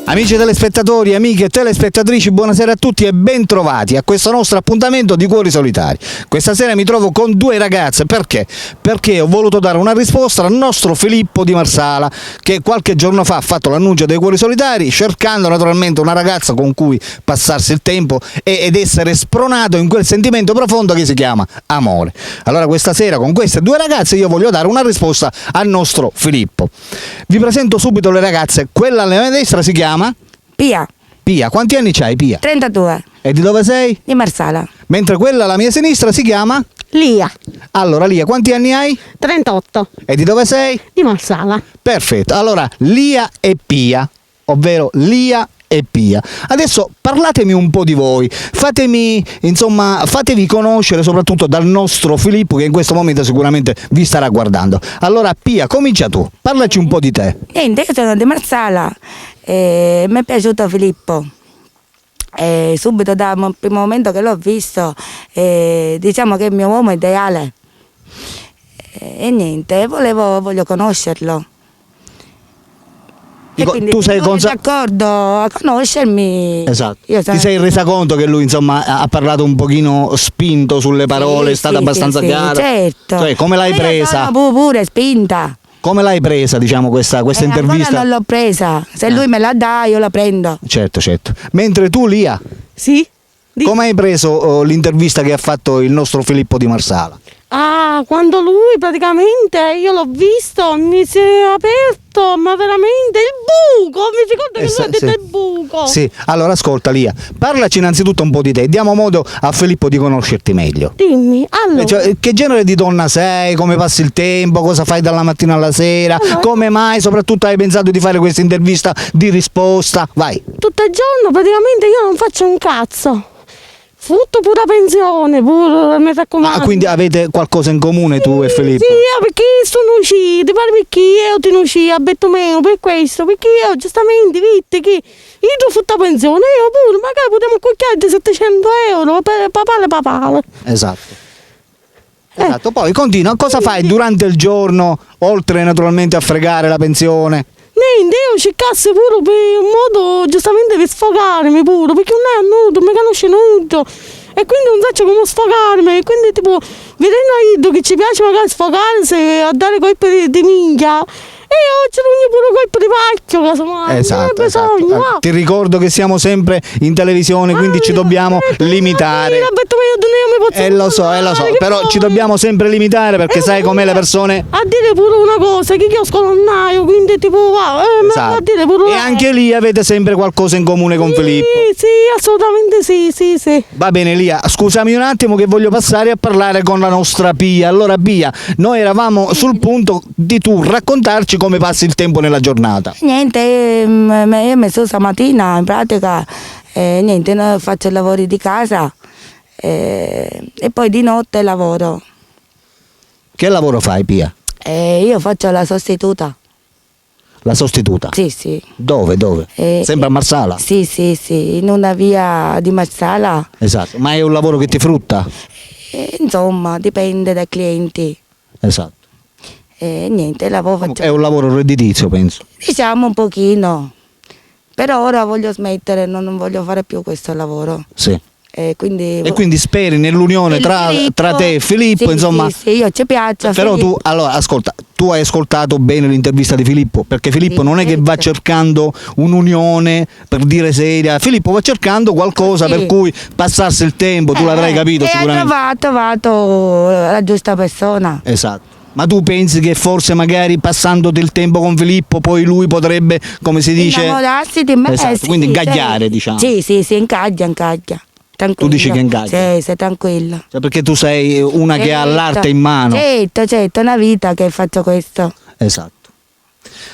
Amici telespettatori, amiche e telespettatrici, buonasera a tutti e bentrovati a questo nostro appuntamento di Cuori Solitari. Questa sera mi trovo con due ragazze, perché? Perché ho voluto dare una risposta al nostro Filippo di Marsala, che qualche giorno fa ha fatto l'annuncio dei Cuori Solitari, cercando naturalmente una ragazza con cui passarsi il tempo ed essere spronato in quel sentimento profondo che si chiama amore. Allora questa sera con queste due ragazze io voglio dare una risposta al nostro Filippo. Vi presento subito le ragazze. Quella alla mia destra si chiama Pia. Pia. Quanti anni c'hai, Pia? 32. E di dove sei? Di Marsala. Mentre quella alla mia sinistra si chiama? Lia, Allora Lia, quanti anni hai? 38, E di dove sei? di Marsala. Perfetto, allora Lia e Pia, ovvero Lia e Pia. Adesso parlatemi un po' di voi, fatevi conoscere soprattutto dal nostro Filippo, che in questo momento sicuramente vi starà guardando. Allora Pia, comincia tu, parlaci un po' di te. Niente, io sono di Marsala e mi è piaciuto Filippo. E subito dal primo momento che l'ho visto, diciamo che è il mio uomo ideale. E niente, voglio conoscerlo. E Dico, quindi tu sei d'accordo a conoscermi. Esatto. Io sono... Ti sei resa conto che lui insomma ha parlato un pochino spinto sulle parole, Sì, è stata sì, abbastanza sì, chiara? certo. Cioè, come l'hai presa? Io sono pure spinta. Come l'hai presa, diciamo, questa intervista? Ancora non l'ho presa, se lui me la dà io la prendo. Certo. Mentre tu, Lia, Sì? come hai preso l'intervista che ha fatto il nostro Filippo di Marsala? Ah, quando lui praticamente, io l'ho visto, mi si è aperto, ma veramente il buco, mi ricordo che lui ha detto sì. il buco. Sì, allora ascolta Lia, parlaci innanzitutto un po' di te, diamo modo a Filippo di conoscerti meglio. Dimmi, allora, Cioè, che genere di donna sei, come passi il tempo, cosa fai dalla mattina alla sera, come mai soprattutto hai pensato di fare questa intervista di risposta? Vai. tutto il giorno praticamente io non faccio un cazzo. Frutto pura pensione, pure, mi raccomando. Ah, quindi avete qualcosa in comune tu e Filippo? Sì, perché sono usciti, perché io ti non uscito, a betto meno, per questo, perché io giustamente, vedi che io ti ho fatto pensione, io pure, magari potremmo cucchiare 700 euro per papale. Esatto. Esatto, poi continua, cosa fai durante il giorno, oltre naturalmente a fregare la pensione? Niente, io cercassi pure per un modo giustamente per sfogarmi pure, perché non è nudo, mi conosce nudo. E quindi non so come sfogarmi, e quindi tipo, vedendo io che ci piace magari sfogarsi a dare colpi di minchia, e io ci rugno pure colpi di pacchio, casomai, non è bisogno, va. Ti ricordo che siamo sempre in televisione, quindi ci dobbiamo limitare. Lo so, però ci dobbiamo sempre limitare perché sai com'è le persone. A dire pure una cosa, che io scolonnaio, quindi tipo, va, Esatto. a dire pure E anche lì avete sempre qualcosa in comune con Filippo. Sì, assolutamente sì. Va bene Lia, scusami un attimo che voglio passare a parlare con la nostra Pia. Allora Pia, noi eravamo sul punto di tu raccontarci come passi il tempo nella giornata. Niente, io mi sono stamattina in pratica, niente, faccio i lavori di casa e poi di notte lavoro. Che lavoro fai Pia? Io faccio la sostituta. La sostituta? Sì. Dove? Sempre a Marsala? Sì, in una via di Marsala. Esatto, ma è un lavoro che ti frutta? Insomma, dipende dai clienti. Esatto. Niente, È un lavoro redditizio, penso. Diciamo un pochino, però ora voglio smettere, non voglio fare più questo lavoro. Sì. E quindi speri nell'unione tra te e Filippo, sì, insomma. Sì, io ci piaccio. Però Filippo. tu, allora, ascolta, tu hai ascoltato bene l'intervista di Filippo, perché Filippo Sì, non è che va cercando un'unione per dire seria, Filippo va cercando qualcosa Sì. per cui passarsi il tempo, tu l'avrai capito E sicuramente. ha trovato la giusta persona. Esatto. Ma tu pensi che forse magari passando del tempo con Filippo poi lui potrebbe, come si dice, innamorarsi di me? esatto, Sì, quindi ingaggiare, diciamo. Sì, incaglia. Tranquillo. Tu dici che ingaggia? Sì, sei tranquillo. Cioè, perché tu sei una che ha l'arte in mano. Certo, è una vita che faccio questo. Esatto.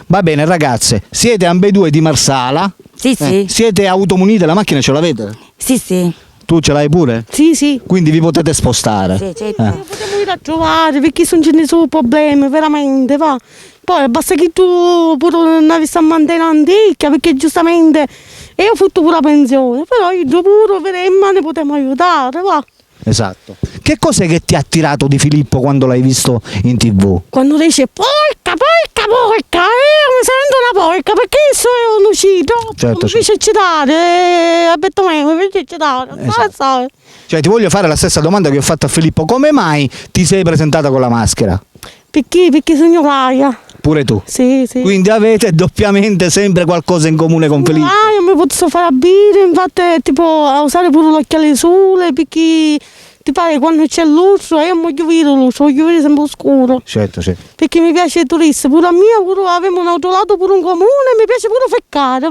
Va bene ragazze, siete ambedue di Marsala. Sì. Siete automunite, la macchina ce l'avete? Sì. Tu ce l'hai pure? Sì. Quindi vi potete spostare. Sì, certo. Potremmo ir a trovare perché non ce ne sono problemi, veramente, va. Poi basta che tu pure non avessi a mantenere antica, perché giustamente io ho fatto pure la pensione, però io pure vedemmo ne potremmo aiutare, va. Esatto. Che cos'è che ti ha attirato di Filippo quando l'hai visto in TV? Quando dice porca porca, mi sento una porca, perché io sono uscito, Certo, mi piace citare, aspetta me, mi piace citare, Esatto. Cioè ti voglio fare la stessa domanda che ho fatto a Filippo, come mai ti sei presentata con la maschera? Perché sono Laia. Pure tu. Sì, sì. Quindi avete doppiamente sempre qualcosa in comune con Filippo. Io mi posso fare a bere, infatti tipo a usare pure l'occhiale sole, perché ti pare quando c'è il luce, io non voglio vedere il luce, voglio vedere sempre oscuro. Certo, certo. Perché mi piace il turista, pure a mia, pure avevamo un autolato pure un comune, mi piace pure feccare,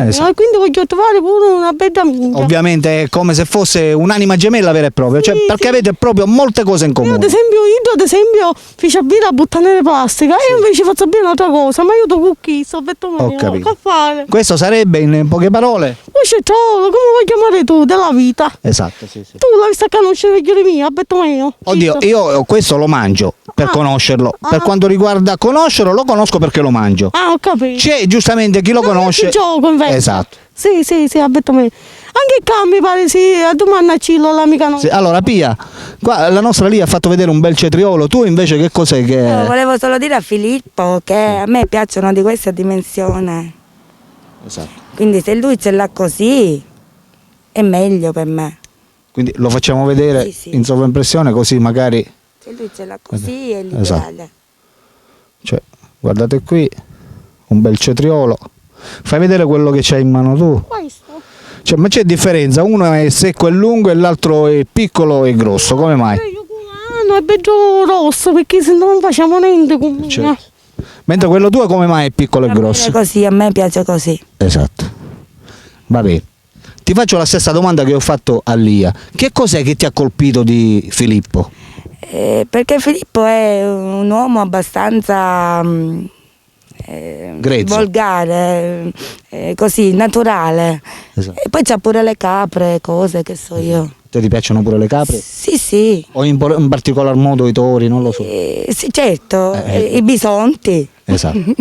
Esatto. e quindi voglio trovare pure una bella amica. Ovviamente è come se fosse un'anima gemella vera e propria, cioè Sì, perché sì. avete proprio molte cose in Io comune. ad esempio feci a bere a buttare nelle plastiche, e io invece faccio bere un'altra cosa, ma io do cucchisso, Ho capito. che fare? Questo sarebbe in poche parole? Uccettolo, come vuoi chiamare tu, della vita? Esatto, sì, sì. Tu l'hai vista conoscere figlioli mio, aspetta io. Oddio, io questo lo mangio per conoscerlo. Per quanto riguarda conoscerlo, lo conosco perché lo mangio. Ah, ho capito. C'è giustamente chi lo conosce. Che gioco invece. Esatto. Sì, aspetta me. Anche qua mi pare sì, a domani a Cillo l'amica no. Sì, allora Pia, qua la nostra lì ha fatto vedere un bel cetriolo, tu invece che cos'è che... Volevo solo dire a Filippo che a me piacciono di questa dimensione. Esatto. Quindi se lui ce l'ha così è meglio per me. Quindi lo facciamo vedere Sì, sì. in sovraimpressione così magari... Se lui ce l'ha così è l'ideale. Esatto. Cioè, guardate qui, un bel cetriolo. Fai vedere quello che c'hai in mano tu. Questo? Cioè, ma c'è differenza? Uno è secco e lungo e l'altro è piccolo e grosso, come mai? Io è bello rosso perché se no non facciamo niente con me. Certo. Mentre quello tuo come mai è piccolo e Va bene grosso? così, a me piace così. Esatto. Va bene. Ti faccio la stessa domanda che ho fatto a Lia. Che cos'è che ti ha colpito di Filippo? Perché Filippo è un uomo abbastanza Grezzo. volgare, così, naturale. Esatto. E poi c'ha pure le capre, cose che so io. Te ti piacciono pure le capre? Sì, sì. O in particolar modo i tori, non lo so. Sì, certo, i bisonti. Esatto.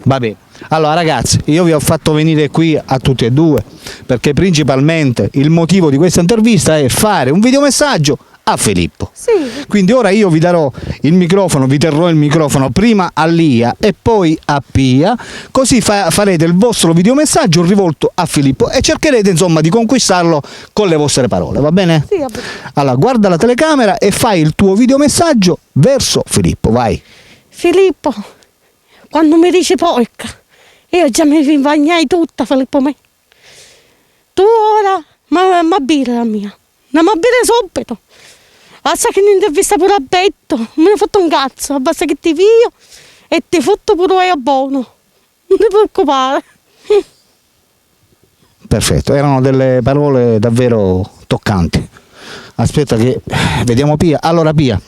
Va bene. Allora ragazzi, io vi ho fatto venire qui a tutti e due perché principalmente il motivo di questa intervista è fare un videomessaggio a Filippo. Sì. Quindi ora io vi darò il microfono, vi terrò il microfono prima a Lia e poi a Pia, così farete il vostro videomessaggio rivolto a Filippo e cercherete insomma di conquistarlo con le vostre parole, va bene? Sì, vabbè. Allora guarda la telecamera e fai il tuo videomessaggio verso Filippo, vai. Filippo, quando mi dici porca, io già mi rinvagnai tutta, Filippo me. Tu ora, ma bere la mia, ma bere subito. Basta che un'intervista pure a Betto, me ne ho fatto un cazzo, basta che ti vio e ti fotto pure io buono. Non ti preoccupare. Perfetto, erano delle parole davvero toccanti. Aspetta che vediamo Pia. Allora Pia,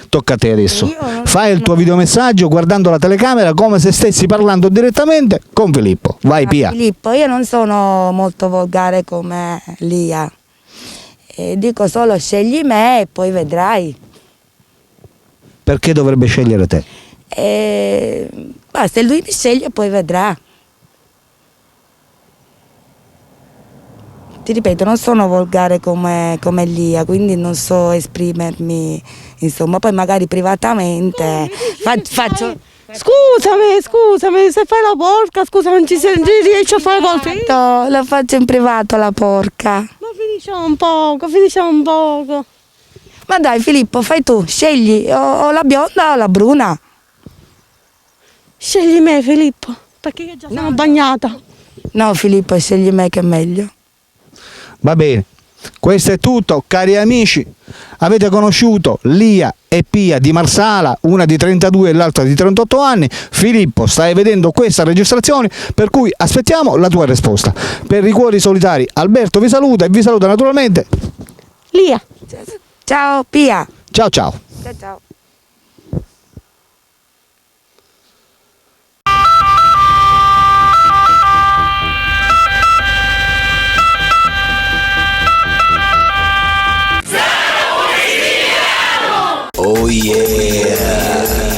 tocca a te adesso. Fai il tuo videomessaggio guardando la telecamera come se stessi parlando direttamente con Filippo. Vai Pia. Filippo, io non sono molto volgare come Lia. Dico solo scegli me e poi vedrai. Perché dovrebbe scegliere te? Basta, lui mi sceglie e poi vedrà. Ti ripeto, non sono volgare come Lia, quindi non so esprimermi, insomma, poi magari privatamente faccio... Scusami, se fai la porca, scusa, non ci riesci a fare qualcosa. Lo faccio in privato la porca. Ma finisciamo un poco. Ma dai Filippo, fai tu, scegli o la bionda o la bruna. Scegli me, Filippo, perché io già sono bagnata. No Filippo, scegli me che è meglio. Va bene. Questo è tutto, cari amici. Avete conosciuto Lia e Pia di Marsala, una di 32 e l'altra di 38 anni. Filippo, stai vedendo questa registrazione, per cui aspettiamo la tua risposta. Per i cuori solitari, Alberto vi saluta e vi saluta naturalmente Lia. Ciao Pia. Ciao ciao. Ciao. Oh yeah!